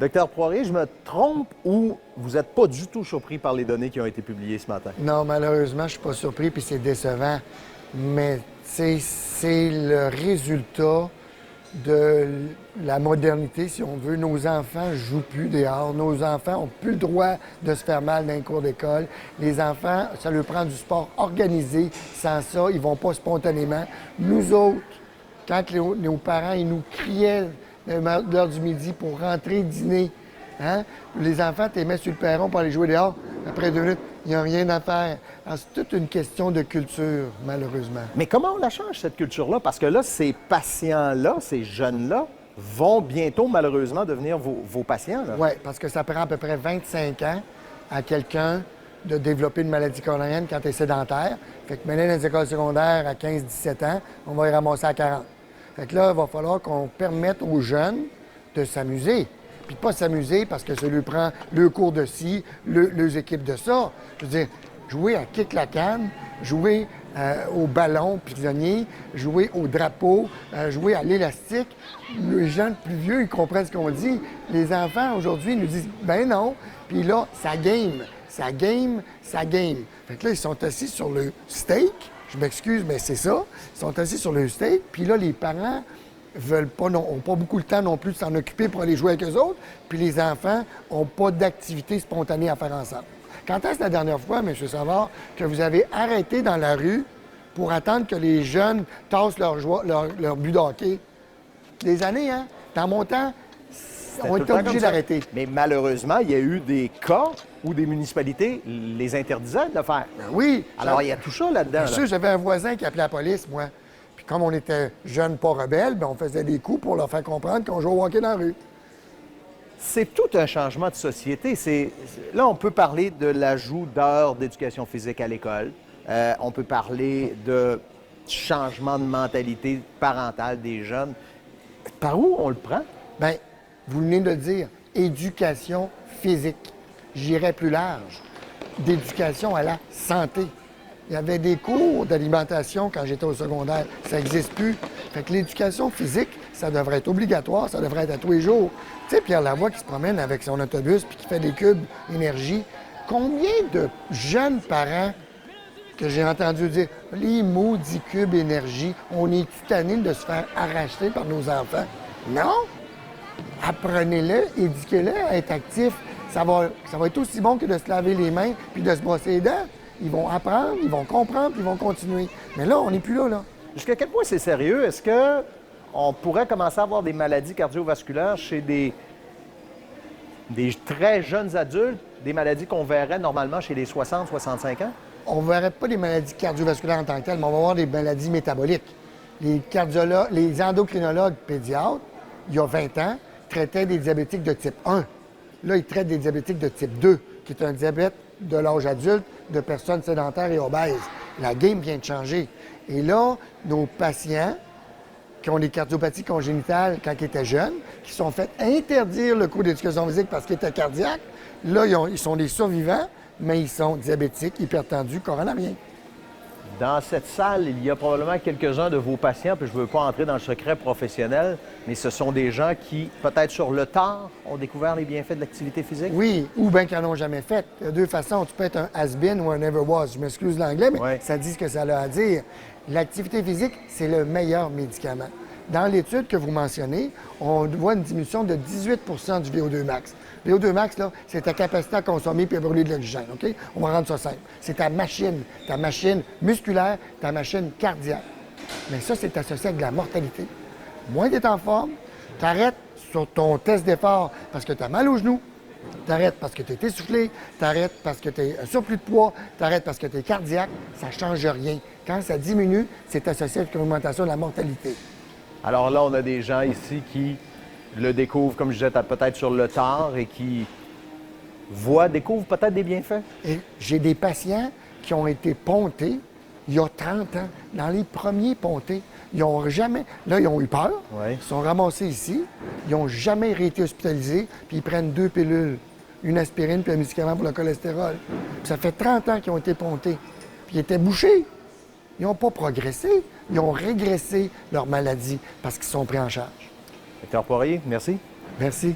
Docteur Poirier, je me trompe ou vous n'êtes pas du tout surpris par les données qui ont été publiées ce matin? Non, malheureusement, je suis pas surpris, puis c'est décevant. Mais c'est le résultat de la modernité, si on veut. Nos enfants jouent plus dehors. Nos enfants ont plus le droit de se faire mal dans les cours d'école. Les enfants, ça leur prend du sport organisé. Sans ça, ils vont pas spontanément. Nous autres, quand nos parents ils nous criaient l'heure du midi pour rentrer dîner, hein? Les enfants t'aimaient sur le perron pour aller jouer dehors. Après 2 minutes, il n'y a rien à faire. Alors, c'est toute une question de culture, malheureusement. Mais comment on la change, cette culture-là? Parce que là, ces patients-là, ces jeunes-là, vont bientôt, malheureusement, devenir vos patients. Oui, parce que ça prend à peu près 25 ans à quelqu'un de développer une maladie coronarienne quand tu es sédentaire. Fait que mener dans les écoles secondaires à 15-17 ans, on va y ramasser à 40. Fait que là, il va falloir qu'on permette aux jeunes de s'amuser. Puis de pas s'amuser parce que ça lui prend le cours de ci, les équipes de ça. Je veux dire, jouer à kick la canne, jouer au ballon prisonnier, jouer au drapeau, jouer à l'élastique. Les gens plus vieux, ils comprennent ce qu'on dit. Les enfants, aujourd'hui, nous disent « ben non ». Puis là, ça game, ça game, ça game. Fait que là, ils sont assis sur le steak. Je m'excuse, mais c'est ça. Ils sont assis sur le steak. Puis là, les parents n'ont pas beaucoup le temps non plus de s'en occuper pour aller jouer avec eux autres. Puis les enfants n'ont pas d'activité spontanée à faire ensemble. Quand est-ce la dernière fois, M. Savard, que vous avez arrêté dans la rue pour attendre que les jeunes tassent leur but de hockey? Des années, hein? Dans mon temps, on était obligés d'arrêter. Mais malheureusement, il y a eu des cas où des municipalités les interdisaient de le faire. Ben oui. Alors, il y a tout ça là-dedans. Bien sûr, j'avais un voisin qui appelait la police, moi. Puis comme on était jeunes, pas rebelles, bien, on faisait des coups pour leur faire comprendre qu'on jouait au hockey dans la rue. C'est tout un changement de société. Là, on peut parler de l'ajout d'heures d'éducation physique à l'école. On peut parler de changement de mentalité parentale des jeunes. Par où on le prend? Bien, vous venez de le dire, éducation physique. J'irais plus large. D'éducation à la santé. Il y avait des cours d'alimentation quand j'étais au secondaire. Ça n'existe plus. Fait que l'éducation physique, ça devrait être obligatoire, ça devrait être à tous les jours. Tu sais, Pierre Lavoie qui se promène avec son autobus puis qui fait des cubes énergie. Combien de jeunes parents que j'ai entendu dire « Les maudits cubes énergie, on est tannés de se faire arracher par nos enfants. » Non! Apprenez-le, éduquez-le à être actif. Ça va être aussi bon que de se laver les mains puis de se brosser les dents. Ils vont apprendre, ils vont comprendre, puis ils vont continuer. Mais là, on n'est plus là. Jusqu'à quel point c'est sérieux? Est-ce qu'on pourrait commencer à avoir des maladies cardiovasculaires chez des très jeunes adultes, des maladies qu'on verrait normalement chez les 60-65 ans? On ne verrait pas des maladies cardiovasculaires en tant que telles, mais on va voir des maladies métaboliques. Les endocrinologues pédiatres, il y a 20 ans, traitaient des diabétiques de type 1. Là, ils traitent des diabétiques de type 2, qui est un diabète de l'âge adulte, de personnes sédentaires et obèses. La game vient de changer. Et là, nos patients qui ont des cardiopathies congénitales quand ils étaient jeunes, qui sont fait interdire le cours d'éducation physique parce qu'ils étaient cardiaques, là, ils sont des survivants, mais ils sont diabétiques, hypertendus, coronariens. Dans cette salle, il y a probablement quelques-uns de vos patients, puis je ne veux pas entrer dans le secret professionnel, mais ce sont des gens qui, peut-être sur le tard, ont découvert les bienfaits de l'activité physique? Oui, ou bien qu'ils n'en ont jamais fait. Il y a deux façons. Tu peux être un has-been ou un never was. Je m'excuse l'anglais, mais ça dit ce que ça a à dire. L'activité physique, c'est le meilleur médicament. Dans l'étude que vous mentionnez, on voit une diminution de 18 du VO2 max. VO2 max, là, c'est ta capacité à consommer et à brûler de l'oxygène, OK? On va rendre ça simple. C'est ta machine musculaire, ta machine cardiaque. Mais ça, c'est associé avec de la mortalité. Moins tu es en forme, tu arrêtes sur ton test d'effort parce que tu as mal aux genoux, tu arrêtes parce que tu es essoufflé, tu arrêtes parce que tu es un surplus de poids, tu arrêtes parce que tu es cardiaque, ça ne change rien. Quand ça diminue, c'est associé avec une augmentation de la mortalité. Alors là, on a des gens ici qui le découvrent, comme je disais, peut-être sur le tard et qui découvrent peut-être des bienfaits. Et j'ai des patients qui ont été pontés il y a 30 ans, dans les premiers pontés. Ils n'ont jamais... Là, ils ont eu peur, ils sont ramassés ici, ils n'ont jamais été hospitalisés, puis ils prennent 2 pilules, une aspirine puis un médicament pour le cholestérol. Puis ça fait 30 ans qu'ils ont été pontés, puis ils étaient bouchés. Ils n'ont pas progressé, ils ont régressé leur maladie parce qu'ils sont pris en charge. Docteur Poirier, merci. Merci.